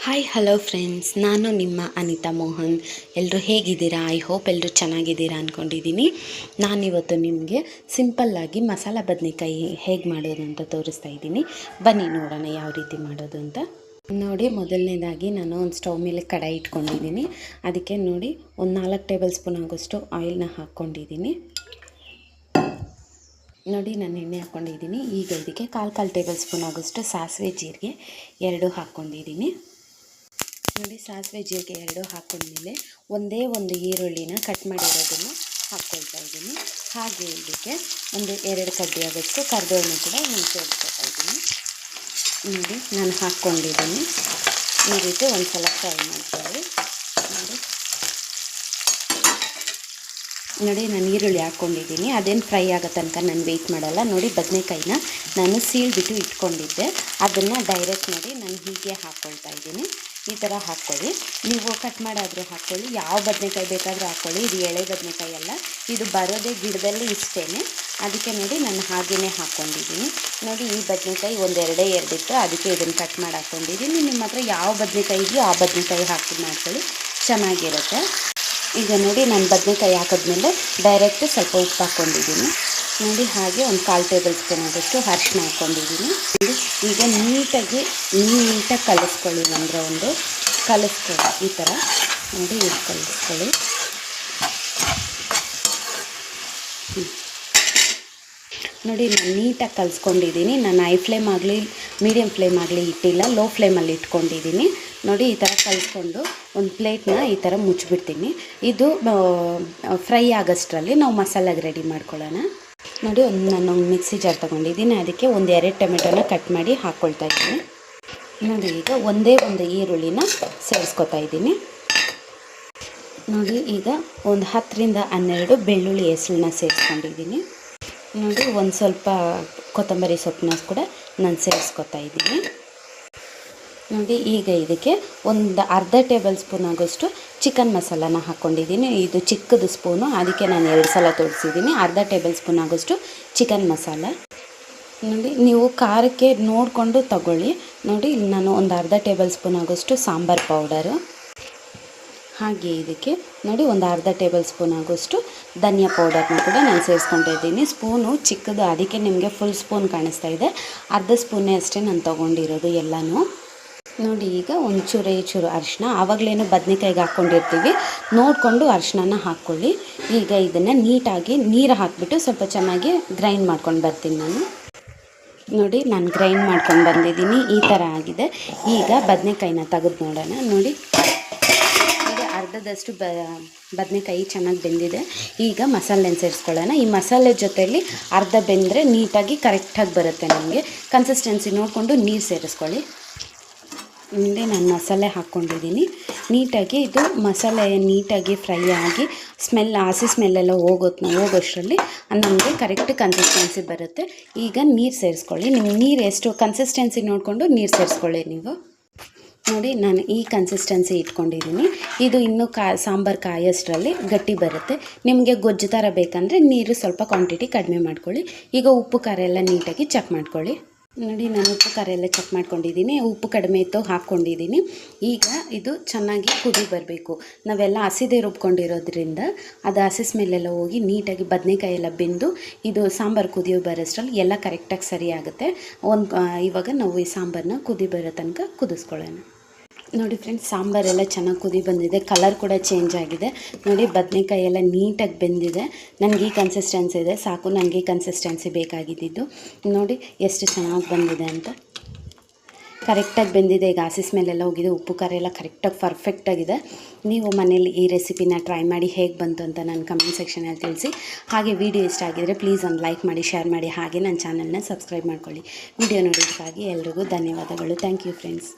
Hi hello friends, ನಾನು ನಿಮ್ಮ ಅನಿತಾ ಮೋಹನ್. ಎಲ್ಲರೂ ಹೇಗಿದ್ದೀರಾ? ಐ ಹೋಪ್ ಎಲ್ಲರೂ ಚೆನ್ನಾಗಿದ್ದೀರಾ ಅಂದ್ಕೊಂಡಿದ್ದೀನಿ. ನಾನಿವತ್ತು ನಿಮಗೆ ಸಿಂಪಲ್ಲಾಗಿ ಮಸಾಲ ಬದನೆಕಾಯಿ ಹೇಗೆ ಮಾಡೋದು ಅಂತ ತೋರಿಸ್ತಾ ಇದ್ದೀನಿ. ಬನ್ನಿ ನೋಡೋಣ ಯಾವ ರೀತಿ ಮಾಡೋದು ಅಂತ. ನೋಡಿ, ಮೊದಲನೇದಾಗಿ ನಾನು ಒಂದು ಸ್ಟವ್ ಮೇಲೆ ಕಡಾಯಿ ಇಟ್ಕೊಂಡಿದ್ದೀನಿ. ಅದಕ್ಕೆ ನೋಡಿ ಒಂದು 4 ಟೇಬಲ್ ಸ್ಪೂನ್ ಆಗೋಷ್ಟು ಆಯಿಲ್ನ ಹಾಕ್ಕೊಂಡಿದ್ದೀನಿ. ನೋಡಿ, ನಾನು ಎಣ್ಣೆ ಹಾಕ್ಕೊಂಡಿದ್ದೀನಿ. ಈಗ ಇದಕ್ಕೆ ಕಾಲು ಟೇಬಲ್ ಸ್ಪೂನ್ ಆಗೋಷ್ಟು ಸಾಸಿವೆ ಜೀರಿಗೆ 2 ಹಾಕ್ಕೊಂಡಿದ್ದೀನಿ. ನೋಡಿ, ಸಾಸಿವೆ ಜೀರಿಗೆ 2 ಹಾಕ್ಕೊಂಡ್ಮೇಲೆ ಒಂದೇ ಒಂದು ಈರುಳ್ಳಿನ ಕಟ್ ಮಾಡಿರೋದನ್ನು ಹಾಕ್ಕೊಳ್ತಾ ಇದ್ದೀನಿ. ಹಾಗೆ ಇದಕ್ಕೆ ಒಂದು 2 ಕಡ್ಡಿ ಆಗೋಷ್ಟು ಕರಿಬೇವನ್ನು ಕೂಡ ಸೇರಿಸ್ಕೊಳ್ತಾ ಇದ್ದೀನಿ. ನೋಡಿ, ನಾನು ಹಾಕ್ಕೊಂಡಿದ್ದೀನಿ. ಈ ರೀತಿ ಒಂದು ಸಲ ಫ್ರೈ ಮಾಡ್ಕೊಳ್ಳಿ. ನೋಡಿ, ನಾನು ಈರುಳ್ಳಿ ಹಾಕ್ಕೊಂಡಿದ್ದೀನಿ. ಅದೇನು ಫ್ರೈ ಆಗೋ ತನಕ ನಾನು ವೆಯ್ಟ್ ಮಾಡಲ್ಲ. ನೋಡಿ, ಬದನೆಕಾಯಿನ ನಾನು ಸೀಳ್ಬಿಟ್ಟು ಇಟ್ಕೊಂಡಿದ್ದೆ. ಅದನ್ನು ಡೈರೆಕ್ಟ್ ನೋಡಿ ನಾನು ಹೀಗೆ ಹಾಕ್ಕೊಳ್ತಾ ಇದ್ದೀನಿ. ಈ ಥರ ಹಾಕ್ಕೊಳ್ಳಿ. ನೀವು ಕಟ್ ಮಾಡಾದರೂ ಹಾಕ್ಕೊಳ್ಳಿ, ಯಾವ ಬದನೆಕಾಯಿ ಬೇಕಾದರೂ ಹಾಕ್ಕೊಳ್ಳಿ. ಇದು ಎಳೆ ಬದನೆಕಾಯಿ ಅಲ್ಲ, ಇದು ಬರೋದೇ ಗಿಡದಲ್ಲಿ ಇಷ್ಟೇ. ಅದಕ್ಕೆ ನೋಡಿ ನಾನು ಹಾಗೆಯೇ ಹಾಕ್ಕೊಂಡಿದ್ದೀನಿ. ನೋಡಿ, ಈ ಬದನೆಕಾಯಿ ಒಂದೆರಡೇ ಇತ್ತು, ಅದಕ್ಕೆ ಇದನ್ನು ಕಟ್ ಮಾಡಿ ಹಾಕ್ಕೊಂಡಿದ್ದೀನಿ. ನಿಮ್ಮ ಹತ್ರ ಯಾವ ಬದನೆಕಾಯಿ ಇದೆಯೋ ಆ ಬದನೆಕಾಯಿ ಹಾಕಿ ಮಾಡ್ಕೊಳ್ಳಿ, ಚೆನ್ನಾಗಿರುತ್ತೆ. ಈಗ ನೋಡಿ, ನಾನು ಬದನೆಕಾಯಿ ಹಾಕಿದ್ಮೇಲೆ ಡೈರೆಕ್ಟ್ ಸ್ವಲ್ಪ ಉಪ್ಪು ಹಾಕ್ಕೊಂಡಿದ್ದೀನಿ. ನೋಡಿ, ಹಾಗೆ ಒಂದು 1/4 ಟೇಬಲ್ ಸ್ಪೂನ್ ಆಗೋಷ್ಟು ಅರಿಶಿನ ಹಾಕ್ಕೊಂಡಿದ್ದೀನಿ. ಈಗ ನೀಟಾಗಿ ಕಲಿಸ್ಕೊಳ್ಳಿ. ಒಂದು ಕಲಿಸ್ಕೊಳ್ಳಿ, ಈ ಥರ ನೋಡಿ, ಇದು ಕಲಿಸ್ಕೊಳ್ಳಿ. ನೋಡಿ, ನಾನು ನೀಟಾಗಿ ಕಲಿಸ್ಕೊಂಡಿದ್ದೀನಿ. ನಾನು ಹೈ ಫ್ಲೇಮ್ ಆಗಲಿ ಮೀಡಿಯಮ್ ಫ್ಲೇಮ್ ಆಗಲಿ ಇಟ್ಟಿಲ್ಲ, ಲೋ ಫ್ಲೇಮಲ್ಲಿ ಇಟ್ಕೊಂಡಿದ್ದೀನಿ. ನೋಡಿ, ಈ ಥರ ಕಲಿಸ್ಕೊಂಡು ಒಂದು ಪ್ಲೇಟ್ನ ಈ ಥರ ಮುಚ್ಚಿಬಿಡ್ತೀನಿ. ಇದು ಫ್ರೈ ಆಗೋಷ್ಟರಲ್ಲಿ ನಾವು ಮಸಾಲೆಗೆ ರೆಡಿ ಮಾಡ್ಕೊಳ್ಳೋಣ. ನೋಡಿ, ನಾನು ಮಿಕ್ಸಿ ಜಾರ್ ತೊಗೊಂಡಿದ್ದೀನಿ. ಅದಕ್ಕೆ 1-2 ಟೊಮೆಟೊನ ಕಟ್ ಮಾಡಿ ಹಾಕ್ಕೊಳ್ತಾ ಇದ್ದೀನಿ. ನೋಡಿ, ಈಗ ಒಂದೇ ಒಂದು ಈರುಳ್ಳಿನ ಸೇರಿಸ್ಕೊತಾ ಇದ್ದೀನಿ. ನೋಡಿ, ಈಗ ಒಂದು 10-12 ಬೆಳ್ಳುಳ್ಳಿ ಹೆಸಳನ್ನ ಸೇರಿಸ್ಕೊಂಡಿದ್ದೀನಿ. ನೋಡಿ, ಒಂದು ಸ್ವಲ್ಪ ಕೊತ್ತಂಬರಿ ಸೊಪ್ಪನ್ನ ಕೂಡ ನಾನು ಸೇರಿಸ್ಕೊತಾ ಇದ್ದೀನಿ. ನೋಡಿ, ಈಗ ಇದಕ್ಕೆ ಒಂದು ಅರ್ಧ ಟೇಬಲ್ ಸ್ಪೂನ್ ಆಗೋಷ್ಟು ಚಿಕನ್ ಮಸಾಲಾನ ಹಾಕ್ಕೊಂಡಿದ್ದೀನಿ. ಇದು ಚಿಕ್ಕದು ಸ್ಪೂನು, ಅದಕ್ಕೆ ನಾನು 2 ಸಲ ತೋರಿಸಿದ್ದೀನಿ. ಅರ್ಧ ಟೇಬಲ್ ಸ್ಪೂನ್ ಆಗೋಷ್ಟು ಚಿಕನ್ ಮಸಾಲ. ನೋಡಿ, ನೀವು ಖಾರಕ್ಕೆ ನೋಡಿಕೊಂಡು ತಗೊಳ್ಳಿ. ನೋಡಿ, ನಾನು ಒಂದು ಅರ್ಧ ಟೇಬಲ್ ಸ್ಪೂನ್ ಆಗೋಷ್ಟು ಸಾಂಬಾರು ಪೌಡರು. ಹಾಗೆ ಇದಕ್ಕೆ ನೋಡಿ ಒಂದು ಅರ್ಧ ಟೇಬಲ್ ಸ್ಪೂನ್ ಆಗೋಷ್ಟು ಧನಿಯಾ ಪೌಡರ್ನ ಕೂಡ ನಾನು ಸೇರಿಸ್ಕೊಂಡಿದ್ದೀನಿ. ಸ್ಪೂನು ಚಿಕ್ಕದು, ಅದಕ್ಕೆ ನಿಮಗೆ ಫುಲ್ ಸ್ಪೂನ್ ಕಾಣಿಸ್ತಾ ಇದೆ. ಅರ್ಧ ಸ್ಪೂನೇ ಅಷ್ಟೇ ನಾನು ತೊಗೊಂಡಿರೋದು ಎಲ್ಲನೂ. ನೋಡಿ, ಈಗ ಚೂರು ಅರಿಶಿನ, ಆವಾಗಲೇನು ಬದನೆಕಾಯಿಗೆ ಹಾಕ್ಕೊಂಡಿರ್ತೀವಿ, ನೋಡಿಕೊಂಡು ಅರಿಶಿನ ಹಾಕ್ಕೊಳ್ಳಿ. ಈಗ ಇದನ್ನು ನೀಟಾಗಿ ನೀರು ಹಾಕಿಬಿಟ್ಟು ಸ್ವಲ್ಪ ಚೆನ್ನಾಗಿ ಗ್ರೈಂಡ್ ಮಾಡ್ಕೊಂಡು ಬರ್ತೀನಿ ನಾನು. ನೋಡಿ, ನಾನು ಗ್ರೈಂಡ್ ಮಾಡ್ಕೊಂಡು ಬಂದಿದ್ದೀನಿ. ಈ ಥರ ಆಗಿದೆ. ಈಗ ಬದನೆಕಾಯಿನ ತೆಗೆದು ನೋಡೋಣ. ನೋಡಿ, ಅರ್ಧದಷ್ಟು ಬದನೆಕಾಯಿ ಚೆನ್ನಾಗಿ ಬೆಂದಿದೆ. ಈಗ ಮಸಾಲೆನ ಸೇರಿಸ್ಕೊಳ್ಳೋಣ. ಈ ಮಸಾಲೆ ಜೊತೆಯಲ್ಲಿ ಅರ್ಧ ಬೆಂದರೆ ನೀಟಾಗಿ ಕರೆಕ್ಟಾಗಿ ಬರುತ್ತೆ. ನಮಗೆ ಕನ್ಸಿಸ್ಟೆನ್ಸಿ ನೋಡಿಕೊಂಡು ನೀರು ಸೇರಿಸ್ಕೊಳ್ಳಿ. ಮುಂದೆ ನಾನು ಮಸಾಲೆ ಹಾಕ್ಕೊಂಡಿದ್ದೀನಿ. ನೀಟಾಗಿ ಇದು ಮಸಾಲೆ ನೀಟಾಗಿ ಫ್ರೈ ಆಗಿ ಹಸಿ ಸ್ಮೆಲ್ಲೆಲ್ಲ ಹೋಗೋಷ್ಟರಲ್ಲಿ ನಮಗೆ ಕರೆಕ್ಟ್ ಕನ್ಸಿಸ್ಟೆನ್ಸಿ ಬರುತ್ತೆ. ಈಗ ನೀರು ಸೇರಿಸ್ಕೊಳ್ಳಿ. ನಿಮ್ಮ ನೀರು ಎಷ್ಟು ಕನ್ಸಿಸ್ಟೆನ್ಸಿ ನೋಡಿಕೊಂಡು ನೀರು ಸೇರಿಸ್ಕೊಳ್ಳಿ ನೀವು. ನೋಡಿ, ನಾನು ಈ ಕನ್ಸಿಸ್ಟೆನ್ಸಿ ಇಟ್ಕೊಂಡಿದ್ದೀನಿ. ಇದು ಇನ್ನೂ ಸಾಂಬಾರು ಕಾಯೋಷ್ಟರಲ್ಲಿ ಗಟ್ಟಿ ಬರುತ್ತೆ. ನಿಮಗೆ ಗೊಜ್ಜು ಥರ ಬೇಕಂದರೆ ನೀರು ಸ್ವಲ್ಪ ಕ್ವಾಂಟಿಟಿ ಕಡಿಮೆ ಮಾಡ್ಕೊಳ್ಳಿ. ಈಗ ಉಪ್ಪು ಖಾರ ಎಲ್ಲ ನೀಟಾಗಿ ಚೆಕ್ ಮಾಡ್ಕೊಳ್ಳಿ. ನೋಡಿ, ನಾನು ಉಪ್ಪು ಖಾರ ಎಲ್ಲ ಚೆಕ್ ಮಾಡ್ಕೊಂಡಿದ್ದೀನಿ. ಉಪ್ಪು ಕಡಿಮೆ ಇತ್ತು ಹಾಕ್ಕೊಂಡಿದ್ದೀನಿ. ಈಗ ಇದು ಚೆನ್ನಾಗಿ ಕುದಿ ಬರಬೇಕು. ನಾವೆಲ್ಲ ಹಸಿದೇ ರುಬ್ಕೊಂಡಿರೋದ್ರಿಂದ ಅದು ಹಸಿ ಸ್ಮೆಲ್ಲೆಲ್ಲ ಹೋಗಿ ನೀಟಾಗಿ ಬದನೆಕಾಯಿ ಎಲ್ಲ ಬೆಂದು ಇದು ಸಾಂಬಾರು ಕುದಿಯೋ ಬರೋಷ್ಟರಲ್ಲಿ ಎಲ್ಲ ಕರೆಕ್ಟಾಗಿ ಸರಿ ಆಗುತ್ತೆ. ಇವಾಗ ನಾವು ಈ ಸಾಂಬಾರನ್ನ ಕುದಿ ಬರೋ ತನಕ ಕುದಿಸ್ಕೊಳ್ಳೋಣ. ನೋಡಿ ಫ್ರೆಂಡ್ಸ್, ಸಾಂಬಾರೆಲ್ಲ ಚೆನ್ನಾಗಿ ಕುದಿ ಬಂದಿದೆ. ಕಲರ್ ಕೂಡ ಚೇಂಜ್ ಆಗಿದೆ. ನೋಡಿ, ಬದನೆಕಾಯಿ ಎಲ್ಲ ನೀಟಾಗಿ ಬೆಂದಿದೆ. ನನಗೆ ಈ ಕನ್ಸಿಸ್ಟೆನ್ಸಿ ಇದೆ ಸಾಕು. ನನಗೆ ಈ ಕನ್ಸಿಸ್ಟೆನ್ಸಿ ಬೇಕಾಗಿದ್ದು. ನೋಡಿ ಎಷ್ಟು ಚೆನ್ನಾಗಿ ಬಂದಿದೆ ಅಂತ. ಕರೆಕ್ಟಾಗಿ ಬೆಂದಿದೆ. ಈಗ ಹಸಿ ಸ್ಮೆಲ್ಲೆಲ್ಲ ಹೋಗಿದೆ. ಉಪ್ಪು ಖಾರ ಎಲ್ಲ ಕರೆಕ್ಟಾಗಿ ಪರ್ಫೆಕ್ಟಾಗಿದೆ. ನೀವು ಮನೇಲಿ ಈ ರೆಸಿಪಿನ ಟ್ರೈ ಮಾಡಿ ಹೇಗೆ ಬಂತು ಅಂತ ನನ್ನ ಕಮೆಂಟ್ ಸೆಕ್ಷನಲ್ಲಿ ತಿಳಿಸಿ. ಹಾಗೆ ವಿಡಿಯೋ ಇಷ್ಟ ಆಗಿದರೆ ಪ್ಲೀಸ್ ಒಂದು ಲೈಕ್ ಮಾಡಿ, ಶೇರ್ ಮಾಡಿ, ಹಾಗೆ ನನ್ನ ಚಾನಲ್ನ ಸಬ್ಸ್ಕ್ರೈಬ್ ಮಾಡ್ಕೊಳ್ಳಿ. ವಿಡಿಯೋ ನೋಡೋದಕ್ಕಾಗಿ ಎಲ್ರಿಗೂ ಧನ್ಯವಾದಗಳು. Thank you friends.